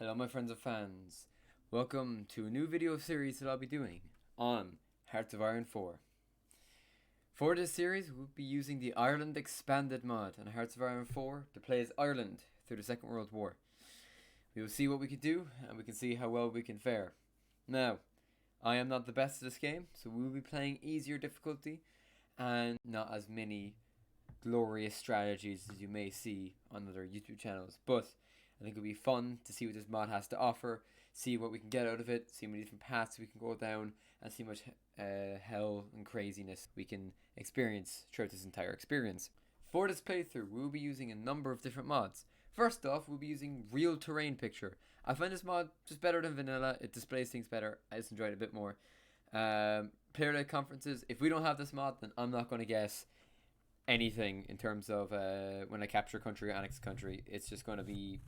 Hello my friends and fans, welcome to a new video series that I'll be doing on Hearts of Iron 4. For this series we'll be using the Ireland Expanded mod on Hearts of Iron 4 to play as Ireland through the Second World War. We will see what we can do and we can see how well we can fare. Now, I am not the best at this game, so we will be playing easier difficulty and not as many glorious strategies as you may see on other YouTube channels, but I think it'll be fun to see what this mod has to offer, see what we can get out of it, see how many different paths we can go down, and see how much hell and craziness we can experience throughout this entire experience. For this playthrough, we'll be using a number of different mods. First off, we'll be using Real Terrain Picture. I find this mod just better than vanilla. It displays things better. I just enjoyed it a bit more. Player-led conferences. If we don't have this mod, then I'm not going to guess anything in terms of when I capture country or annex country. It's just going to be...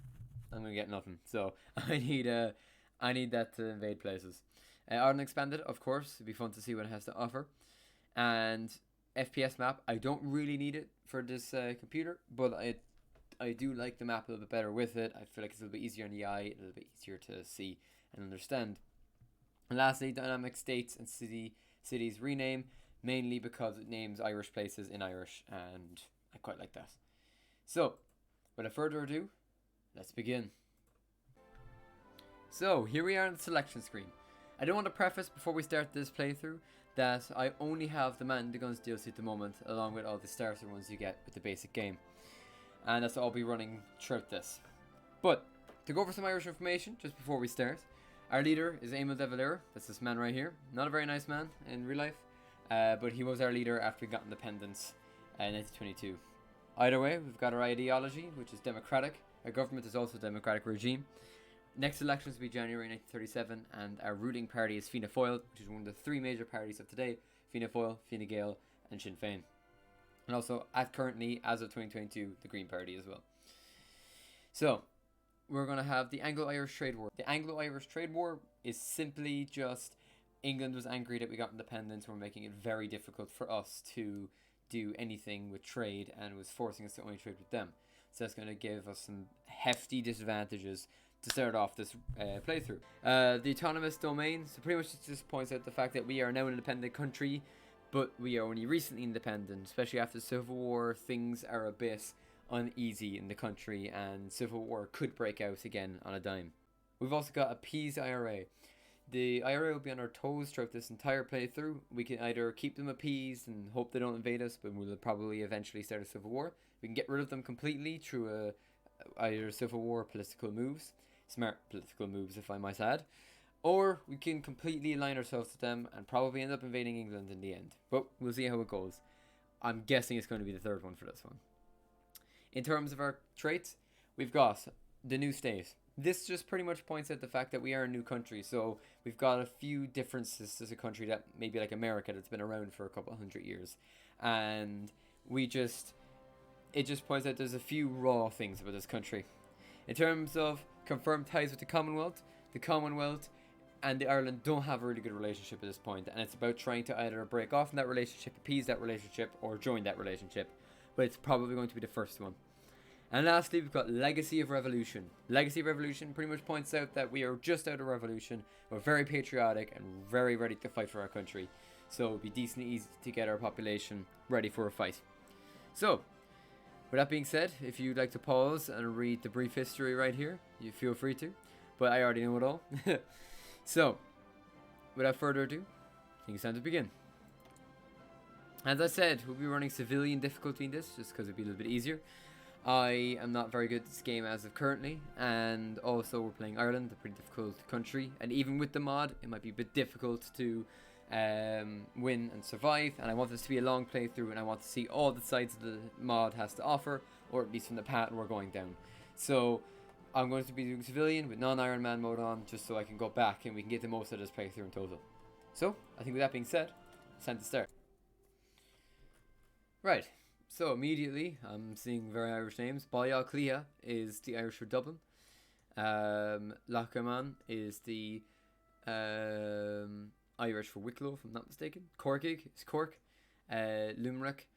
I'm going to get nothing. So I need that to invade places. Ireland Expanded, of course. It'd be fun to see what it has to offer. And FPS map. I don't really need it for this computer, but I do like the map a little bit better with it. I feel like it's a little bit easier on the eye, a little bit easier to see and understand. And lastly, dynamic states and cities rename, mainly because it names Irish places in Irish, and I quite like that. So, without further ado, let's begin. So, here we are on the selection screen. I don't want to preface before we start this playthrough that I only have the Man in the Guns DLC at the moment, along with all the starter ones you get with the basic game. And that's all I'll be running throughout this. But, to go over some Irish information, just before we start, our leader is Emil de Valera. That's this man right here. Not a very nice man in real life, but he was our leader after we got independence in 1922. Either way, we've got our ideology, which is democratic. Our government is also a democratic regime. Next elections will be January 1937, and our ruling party is Fianna Fáil, which is one of the three major parties of today: Fianna Fáil, Fine Gael, and Sinn Féin. And also, currently, as of 2022, the Green Party as well. So, we're going to have the Anglo-Irish Trade War. The Anglo-Irish Trade War is simply just England was angry that we got independence and were making it very difficult for us to do anything with trade and was forcing us to only trade with them. So that's going to give us some hefty disadvantages to start off this playthrough. The autonomous domain, so pretty much it just points out the fact that we are now an independent country, but we are only recently independent, especially after the Civil War. Things are a bit uneasy in the country and Civil War could break out again on a dime. We've also got Appease IRA. The IRA will be on our toes throughout this entire playthrough. We can either keep them appeased and hope they don't invade us, but we'll probably eventually start a civil war. We can get rid of them completely through either civil war or political moves. Smart political moves, if I might add. Or we can completely align ourselves to them and probably end up invading England in the end. But we'll see how it goes. I'm guessing it's going to be the third one for this one. In terms of our traits, we've got the new state. This just pretty much points out the fact that we are a new country, so we've got a few differences as a country that maybe like America that's been around for a couple hundred years. And it just points out there's a few raw things about this country. In terms of confirmed ties with the Commonwealth and the Ireland don't have a really good relationship at this point, and it's about trying to either break off from that relationship, appease that relationship, or join that relationship. But it's probably going to be the first one. And lastly, we've got Legacy of Revolution. Legacy of Revolution pretty much points out that we are just out of revolution. We're very patriotic and very ready to fight for our country. So it'll be decently easy to get our population ready for a fight. So, with that being said, if you'd like to pause and read the brief history right here, you feel free to. But I already know it all. So, without further ado, I think it's time to begin. As I said, we'll be running civilian difficulty in this, just because it'll be a little bit easier. I am not very good at this game as of currently, and also we're playing Ireland, a pretty difficult country, and even with the mod, it might be a bit difficult to win and survive, and I want this to be a long playthrough, and I want to see all the sides the mod has to offer, or at least from the path we're going down. So, I'm going to be doing civilian with non-Iron Man mode on, just so I can go back and we can get the most out of this playthrough in total. So, I think with that being said, it's time to start. Right. So immediately, I'm seeing very Irish names. Ballal Clia is the Irish for Dublin. Lachaman is the Irish for Wicklow, if I'm not mistaken. Corkig is Cork. Limerick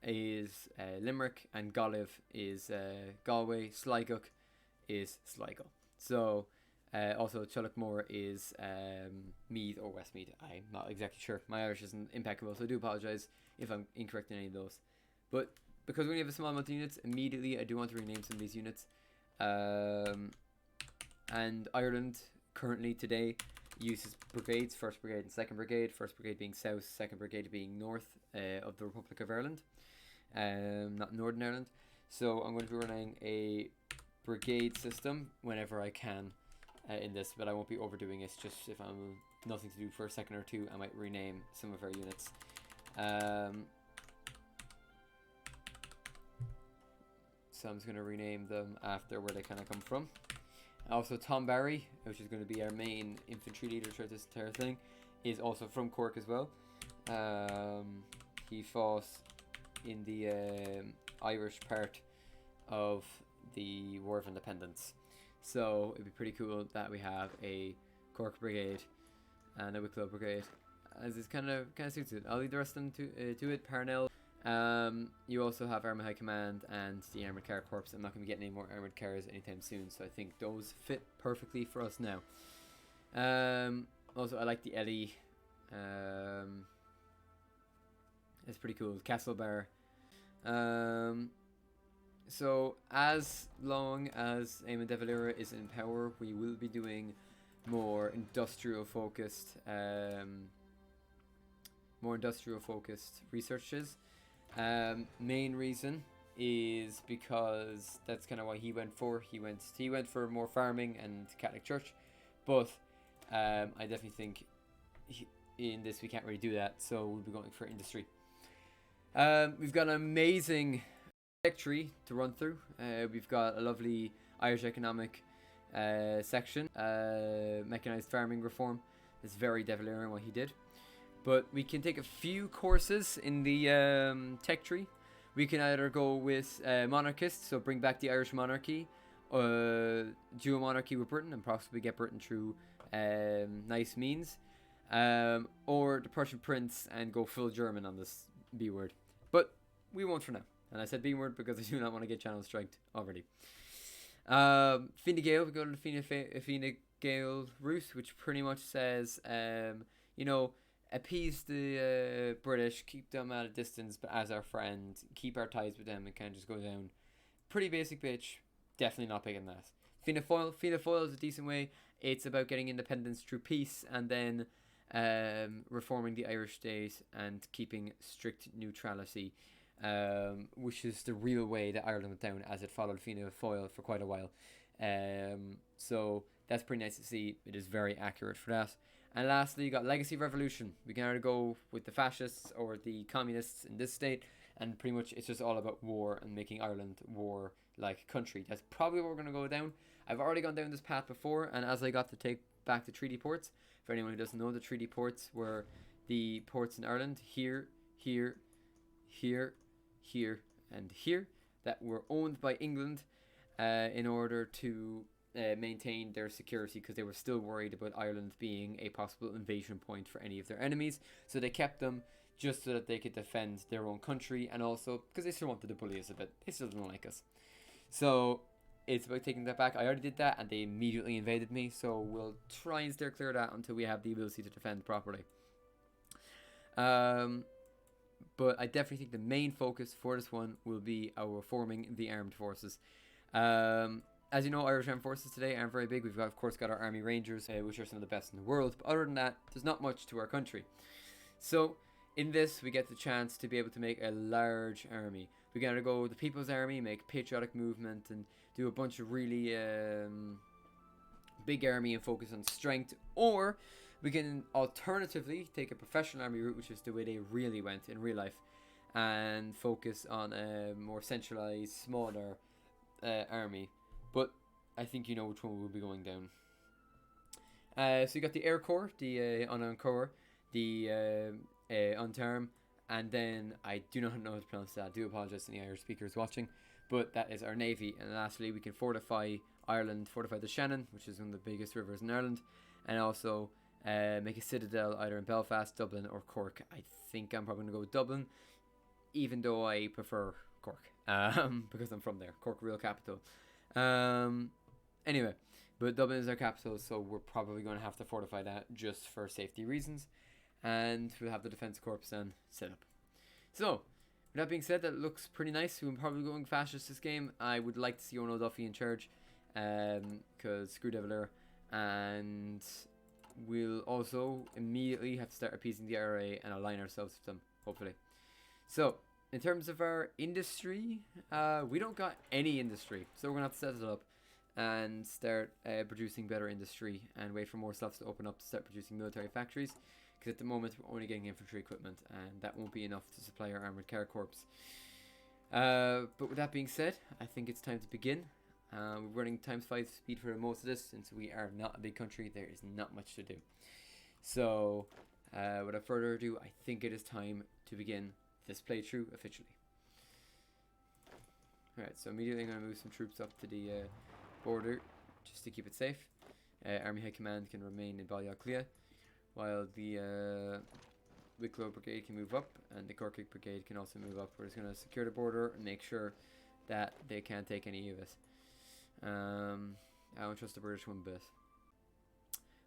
is Limerick. And Galliv is Galway. Sligo is Sligo. So Also, Tullochmore is Meath or Westmeath. I'm not exactly sure. My Irish isn't impeccable, so I do apologise if I'm incorrect in any of those. But because we only have a small amount of units, immediately I do want to rename some of these units. And Ireland currently today uses brigades, 1st Brigade and 2nd Brigade. 1st Brigade being south, 2nd Brigade being north of the Republic of Ireland, not Northern Ireland. So I'm going to be running a brigade system whenever I can in this, but I won't be overdoing it. Just if I'm nothing to do for a second or two, I might rename some of our units. So I'm just going to rename them after where they kind of come from. Also, Tom Barry, which is going to be our main infantry leader throughout this entire thing, is also from Cork as well. He fought in the Irish part of the War of Independence. So it'd be pretty cool that we have a Cork Brigade and a Wicklow Brigade, as this kind of suits it. I'll leave the rest of them to it. Parnell. You also have Army High Command and the Armoured Car Corps. I'm not going to be getting any more Armoured Cars anytime soon, so I think those fit perfectly for us now. Also, I like the Ellie. It's pretty cool. Castlebar. So, as long as Eamon de Valera is in power, we will be doing more industrial focused researches. Main reason is because that's kind of why he went for. He went for more farming and Catholic Church, but I definitely think in this we can't really do that, so we'll be going for industry. We've got an amazing tech tree to run through. We've got a lovely Irish economic section, mechanized farming reform. It's very De Valera in what he did. But we can take a few courses in the tech tree. We can either go with monarchists, so bring back the Irish monarchy, dual monarchy with Britain, and possibly get Britain through nice means, or the Prussian prince and go full German on this B word. But we won't for now. And I said B word because I do not want to get channel striked already. Fine Gael, we go to the Fine Gael route, which pretty much says, appease the British, keep them at a distance, but as our friend, keep our ties with them, and kind of just go down. Pretty basic bitch, definitely not bigger than that. Fianna Fáil is a decent way. It's about getting independence through peace, and then reforming the Irish state and keeping strict neutrality, which is the real way that Ireland went down, as it followed Fianna Fáil for quite a while. So that's pretty nice to see. It is very accurate for that. And lastly, you got Legacy Revolution. We can either go with the fascists or the communists in this state, and pretty much it's just all about war and making Ireland war-like country. That's probably what we're going to go down. I've already gone down this path before, and as I got to take back the treaty ports, for anyone who doesn't know, the treaty ports were the ports in Ireland, here, here, here, here, and here, that were owned by England in order to maintain their security, because they were still worried about Ireland being a possible invasion point for any of their enemies. So they kept them just so that they could defend their own country, and also because they still wanted to bully us a bit. They still don't like us. So it's about taking that back. I already did that and they immediately invaded me, so we'll try and steer clear of that until we have the ability to defend properly. But I definitely think the main focus for this one will be our reforming the armed forces. As you know, Irish Armed Forces today aren't very big. We've got, of course, got our Army Rangers, which are some of the best in the world. But other than that, there's not much to our country. So in this, we get the chance to be able to make a large army. We can either go with the People's Army, make patriotic movement, and do a bunch of really big army and focus on strength. Or we can alternatively take a professional army route, which is the way they really went in real life, and focus on a more centralized, smaller army. But I think you know which one we'll be going down. So you got the Air Corps, the Unarmed Corps, the Unterm, and then I do not know how to pronounce that. I do apologise to any Irish speakers watching, but that is our navy. And lastly, we can fortify Ireland, fortify the Shannon, which is one of the biggest rivers in Ireland, and also make a citadel either in Belfast, Dublin, or Cork. I think I'm probably going to go with Dublin, even though I prefer Cork, because I'm from there. Cork, real capital. Anyway, But Dublin is our capital, so we're probably going to have to fortify that just for safety reasons. And we'll have the Defence Corps then set up. So, with that being said, that looks pretty nice. We're probably going fascist this game. I would like to see Orno Duffy in charge, because screw De Valera. And we'll also immediately have to start appeasing the IRA and align ourselves with them, hopefully. So, in terms of our industry, we don't got any industry. So we're going to have to set it up and start producing better industry and wait for more stuff to open up to start producing military factories. Because at the moment we're only getting infantry equipment and that won't be enough to supply our armoured car corps. But with that being said, I think it's time to begin. We're running ×5 speed for most of this since we are not a big country. There is not much to do. So without further ado, I think it is time to begin this playthrough officially. Alright, so immediately I'm going to move some troops up to the border just to keep it safe. Army High Command can remain in Ballyaclia, while the Wicklow Brigade can move up and the Corkick Brigade can also move up. We're just going to secure the border and make sure that they can't take any of us. I don't trust the British one bit.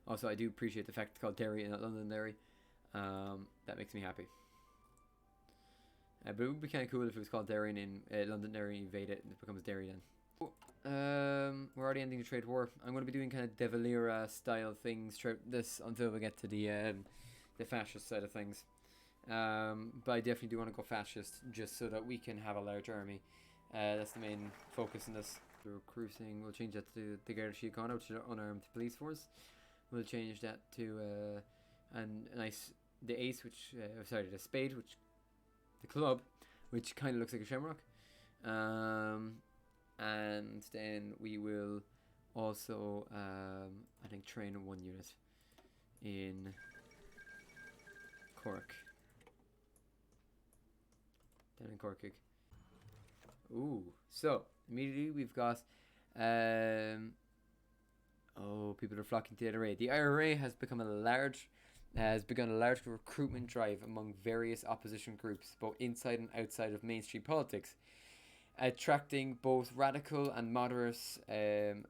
Also, I do appreciate the fact it's called Derry and not Londonderry. That makes me happy. But it would be kind of cool if it was called Derry and in Londonderry, invade it and it becomes Derry then. We're already ending the trade war. I'm going to be doing kind of De Valera style things throughout this until we get to the fascist side of things. But I definitely do want to go fascist just so that we can have a large army. That's the main focus in this. The recruiting, we'll change that to the Garda Síochána, which is our unarmed police force. We'll change that to the ace, which the spade, which the club, which kind of looks like a shamrock. And then we will also, I think, train one unit in Cork. Down in Cork. Ooh, so immediately we've got, people are flocking to the IRA. The IRA has begun a large recruitment drive among various opposition groups, both inside and outside of mainstream politics, attracting both radical and moderate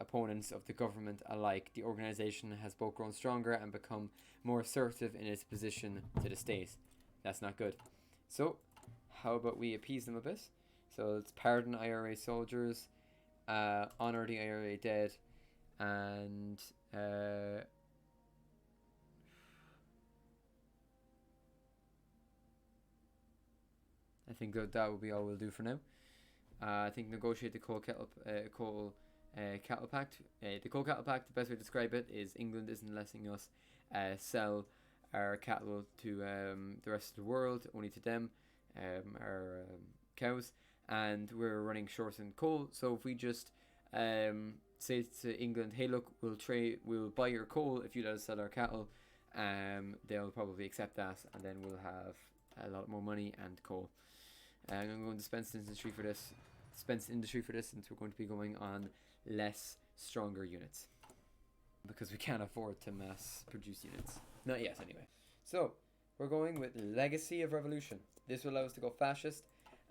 opponents of the government alike. The organization has both grown stronger and become more assertive in its position to the state. That's not good. So, how about we appease them a bit? So let's pardon IRA soldiers, honor the IRA dead, and I think that will be all we'll do for now. I think negotiate the coal cattle pact. The coal cattle pact, the best way to describe it is England isn't letting us sell our cattle to the rest of the world, only to them, our cows, and we're running short in coal. So if we just say to England, hey look, we'll buy your coal if you let us sell our cattle, they'll probably accept that, and then we'll have a lot more money and coal. I'm going to dispense industry for this since we're going to be going on less stronger units, because we can't afford to mass produce units. Not yet anyway. So we're going with Legacy of Revolution. This will allow us to go fascist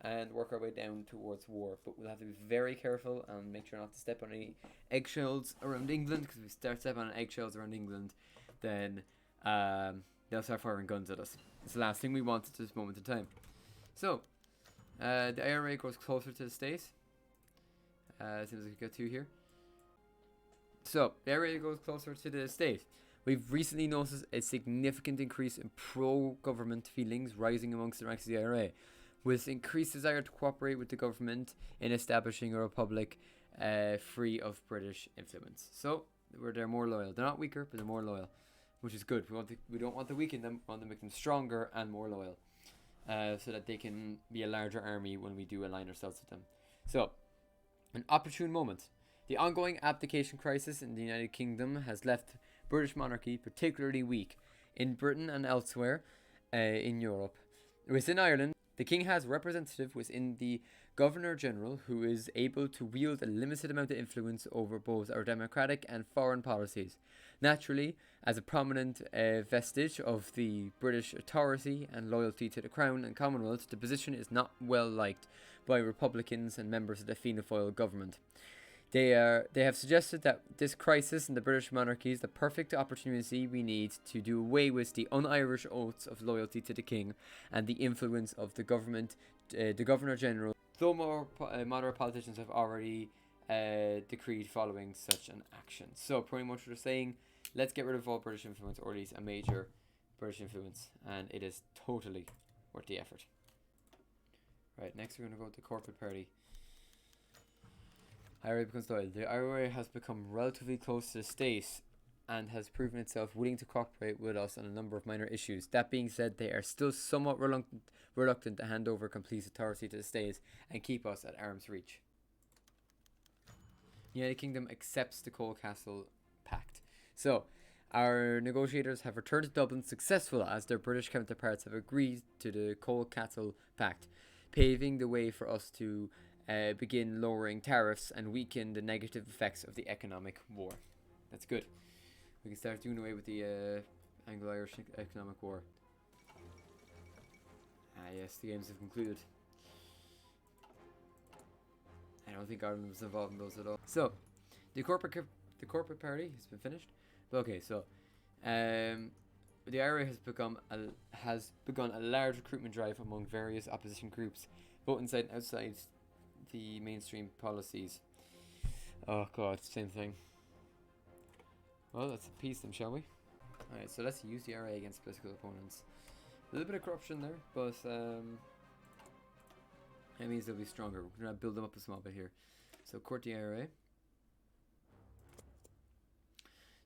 and work our way down towards war, but we'll have to be very careful and make sure not to step on any eggshells around England, because if we start stepping on eggshells around England, then they'll start firing guns at us. It's the last thing we want at this moment in time. So the IRA goes closer to the state. As soon as we get to here. So the IRA goes closer to the state. We've recently noticed a significant increase in pro-government feelings rising amongst the ranks of the IRA, with increased desire to cooperate with the government in establishing a republic free of British influence. So they're more loyal. They're not weaker, but they're more loyal, which is good. We don't want to weaken them. We want to make them stronger and more loyal, so that they can be a larger army when we do align ourselves with them. So, an opportune moment. The ongoing abdication crisis in the United Kingdom has left British monarchy particularly weak in Britain and elsewhere in Europe. Within Ireland, the king has a representative within the Governor-General who is able to wield a limited amount of influence over both our democratic and foreign policies. Naturally, as a prominent vestige of the British authority and loyalty to the Crown and Commonwealth, the position is not well liked by Republicans and members of the Fianna Fáil government. They have suggested that this crisis in the British monarchy is the perfect opportunity we need to do away with the un-Irish oaths of loyalty to the king and the influence of the government, the Governor General. Though more moderate politicians have already decreed following such an action. So pretty much what they're saying, let's get rid of all British influence, or at least a major British influence, and it is totally worth the effort. Right, next we're going to go with the corporate party. IRA becomes loyal. The IRA has become relatively close to the state and has proven itself willing to cooperate with us on a number of minor issues. That being said, they are still somewhat reluctant to hand over complete authority to the state and keep us at arm's reach. The United Kingdom accepts the Coal Castle Pact. So, our negotiators have returned to Dublin successful as their British counterparts have agreed to the Coal Castle Pact, paving the way for us to begin lowering tariffs and weaken the negative effects of the economic war. That's good. We can start doing away with the Anglo-Irish economic war. Ah yes, the games have concluded. I don't think Ireland was involved in those at all. So, the corporate party has been finished. Okay, so the IRA has begun a large recruitment drive among various opposition groups, both inside and outside the mainstream policies. Oh god, same thing. Well, let's appease them, shall we? Alright, so let's use the IRA against political opponents. A little bit of corruption there, but that means they'll be stronger. We're going to build them up a small bit here. So, court the IRA.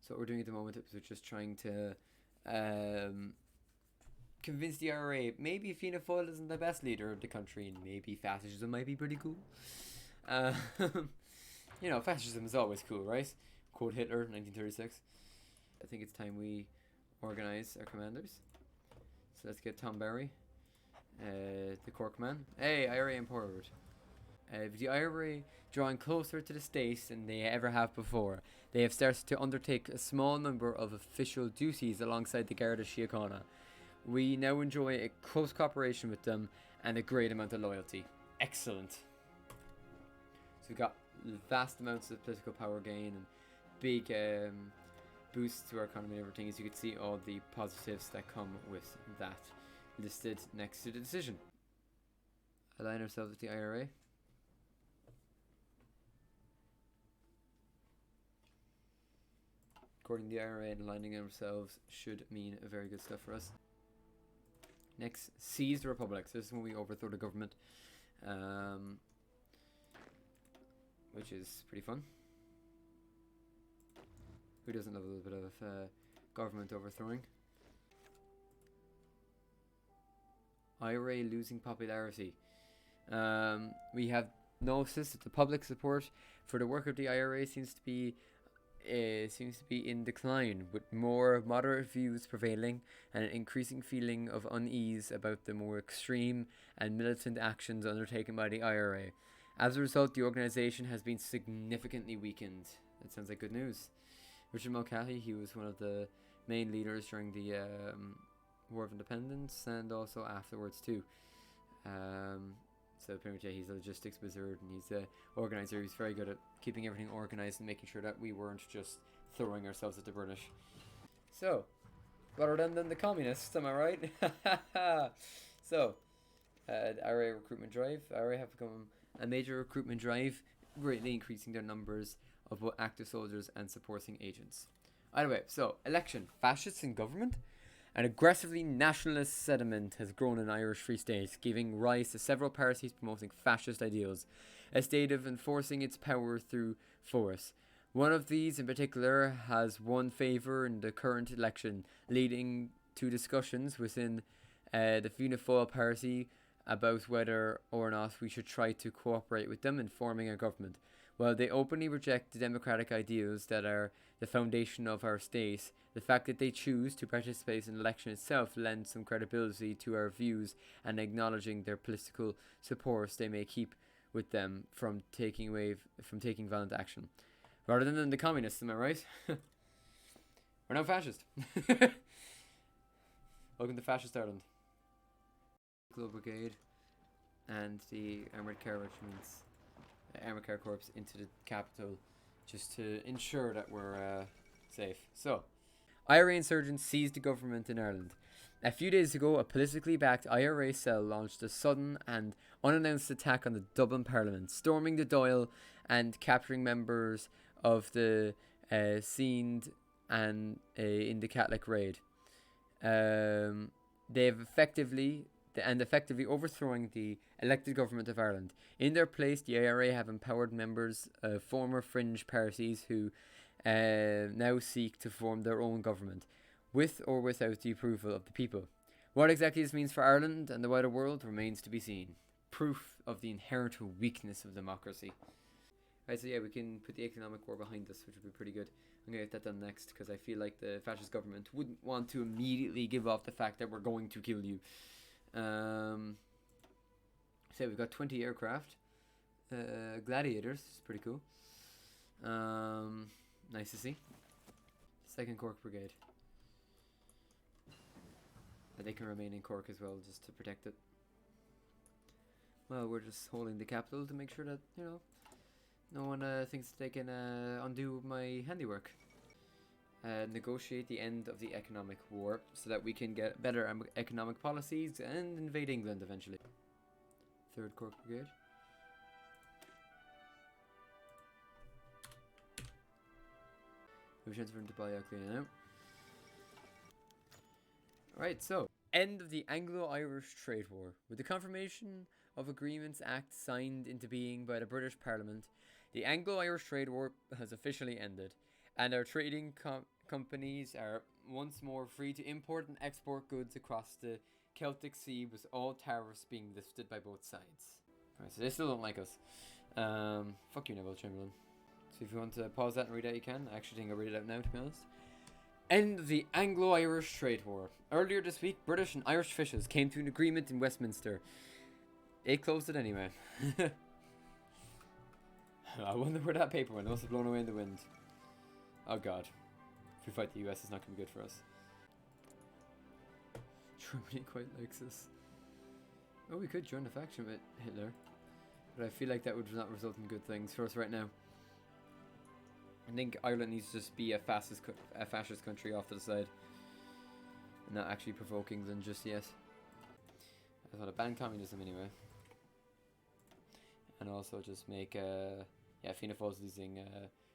So what we're doing at the moment is we're just trying to convince the IRA maybe Fianna Fáil isn't the best leader of the country, and maybe fascism might be pretty cool. You know, fascism is always cool, right? Quote Hitler, 1936. I think it's time we organise our commanders. So let's get Tom Barry, the Corkman. Hey, IRA empowered. The IRA drawing closer to the state than they ever have before. They have started to undertake a small number of official duties alongside the Garda Síochána. We now enjoy a close cooperation with them and a great amount of loyalty. Excellent. So we've got vast amounts of political power gain and big boosts to our economy and everything. As you can see, all the positives that come with that listed next to the decision. Align ourselves with the IRA. According to the IRA, and aligning ourselves should mean very good stuff for us. Next, seize the Republic. So this is when we overthrow the government, which is pretty fun. Who doesn't love a little bit of government overthrowing? IRA losing popularity. We have noticed that the public support for the work of the IRA seems to be in decline, with more moderate views prevailing and an increasing feeling of unease about the more extreme and militant actions undertaken by the IRA. As a result, the organisation has been significantly weakened. That sounds like good news. Richard Mulcahy, he was one of the main leaders during the War of Independence and also afterwards too. So pretty much, yeah, he's a logistics wizard and he's an organizer. He's very good at keeping everything organized and making sure that we weren't just throwing ourselves at the British. So, better than the communists, am I right? So, the IRA recruitment drive. IRA have become a major recruitment drive, greatly increasing their numbers of both active soldiers and supporting agents. Either way, so election, fascists in government. An aggressively nationalist sentiment has grown in Irish Free State, giving rise to several parties promoting fascist ideals, a state of enforcing its power through force. One of these in particular has won favour in the current election, leading to discussions within the Fianna Fáil party about whether or not we should try to cooperate with them in forming a government. While they openly reject the democratic ideals that are the foundation of our state, the fact that they choose to participate in the election itself lends some credibility to our views, and acknowledging their political supports they may keep with them from taking violent action. Rather than the communists, am I right? We're now fascist. Welcome to fascist Ireland. Global Brigade and the Armoured Car Regiments armored car corps into the capital, just to ensure that we're safe. So, IRA insurgents seized the government in Ireland. A few days ago, a politically backed IRA cell launched a sudden and unannounced attack on the Dublin Parliament, storming the Dáil and capturing members of the Seanad and in the Catholic raid. They've effectively overthrowing the elected government of Ireland. In their place, the IRA have empowered members of former fringe parties who now seek to form their own government, with or without the approval of the people. What exactly this means for Ireland and the wider world remains to be seen. Proof of the inherent weakness of democracy. Right, so yeah, we can put the economic war behind us, which would be pretty good. I'm going to get that done next, because I feel like the fascist government wouldn't want to immediately give off the fact that we're going to kill you. So we've got 20 aircraft. Gladiators, it's pretty cool. Nice to see. 2nd Cork Brigade. They can remain in Cork as well, just to protect it. Well, we're just holding the capital to make sure that, you know, no one thinks they can undo my handiwork. Negotiate the end of the economic war so that we can get better economic policies and invade England eventually. 3rd Cork Brigade. We've transferred to Ballyaclea now. Right, so end of the Anglo-Irish Trade War. With the Confirmation of Agreements Act signed into being by the British Parliament, the Anglo-Irish Trade War has officially ended, and our trading companies are once more free to import and export goods across the Celtic Sea, with all tariffs being lifted by both sides. Alright, so they still don't like us. Fuck you, Neville Chamberlain. So if you want to pause that and read it out, you can. I actually think I'll read it out now, to be honest. End of the Anglo-Irish Trade War. Earlier this week, British and Irish officials came to an agreement in Westminster. They closed it anyway. I wonder where that paper went. It must have blown away in the wind. Oh god. If we fight the US, it's not going to be good for us. Germany quite likes us. Oh, we could join the faction with Hitler. But I feel like that would not result in good things for us right now. I think Ireland needs to just be a fascist country off to the side. And not actually provoke England just yet. I want to ban communism anyway. And also just make, Fianna Fáil's losing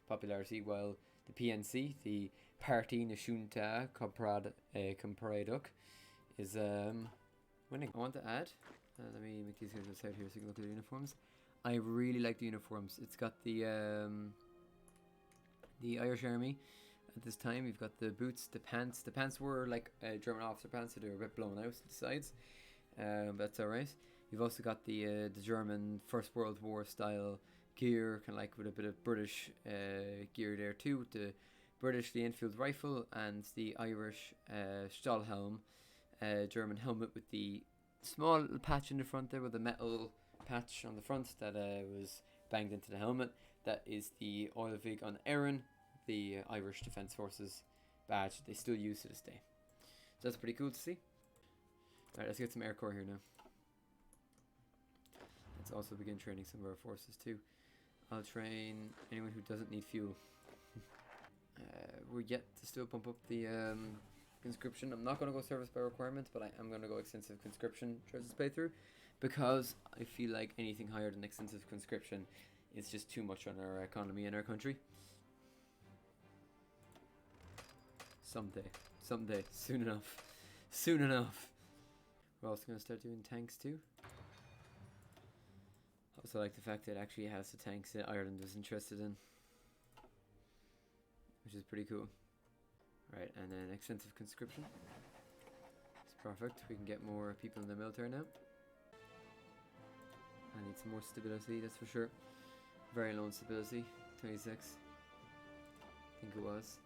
popularity, while the PNC, the Party Nasciúnta Compraíoch, is winning. I want to add, let me make these guys out here so you can look at the uniforms. I really like the uniforms. It's got the Irish Army at this time. We've got the boots, the pants. The pants were like German officer pants, so they were a bit blown out to the sides. But that's alright. You've also got the German First World War style gear, kind of like with a bit of British gear there too. With the British, the Enfield rifle, and the Irish Stahlhelm, German helmet with the small little patch in the front there, with a metal patch on the front that was banged into the helmet. That is the Oil Vig on Erin, the Irish Defence Forces badge they still use to this day. So that's pretty cool to see. Alright, let's get some Air Corps here now. Let's also begin training some of our forces too. I'll train anyone who doesn't need fuel. We're yet to still pump up the conscription. I'm not going to go service by requirement, but I am going to go extensive conscription throughout this playthrough, because I feel like anything higher than extensive conscription is just too much on our economy and our country. Someday, soon enough. We're also going to start doing tanks too. Also like the fact that it actually has the tanks that Ireland was interested in, which is pretty cool. Right, and then extensive conscription. It's perfect. We can get more people in the military now. I need some more stability, that's for sure. Very low stability, 26. I think it was.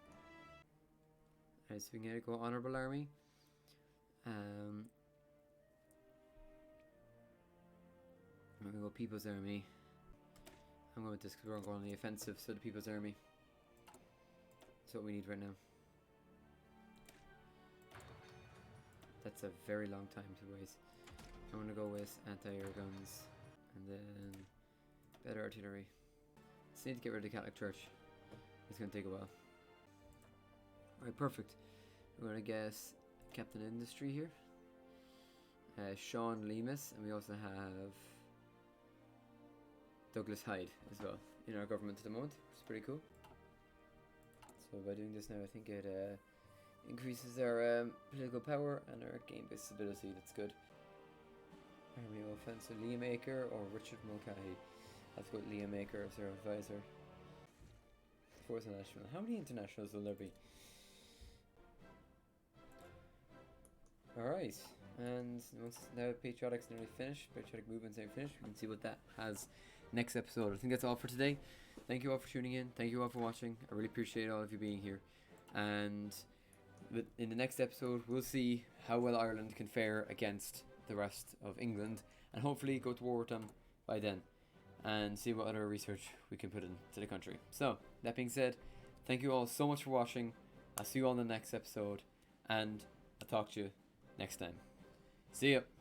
Alright, so we can go Honourable Army. I'm gonna go People's Army. I'm going with this because we're going on the offensive, so the People's Army. That's what we need right now. That's a very long time to waste. I'm gonna go with anti-air guns, and then Better artillery. Just need to get rid of the Catholic Church. It's going to take a while. Alright, perfect. We're going to guess Captain Industry here. Sean Lemus, and we also have Douglas Hyde as well in our government at the moment, which is pretty cool. So by doing this now, I think it increases our political power and our game-based stability. That's good. Army offensive, Liam Aker or Richard Mulcahy. I'll have to go with Liam Aker as our advisor. Fourth international. How many internationals will there be? Alright, and once now Patriotic's nearly finished, Patriotic Movement's nearly finished, we can see what that has next episode. I think that's all for today. Thank you all for tuning in. Thank you all for watching. I really appreciate all of you being here. And in the next episode, we'll see how well Ireland can fare against the rest of England, and hopefully go to war with them by then, and see what other research we can put into the country. So, that being said, thank you all so much for watching. I'll see you all in the next episode, and I'll talk to you next time. See ya.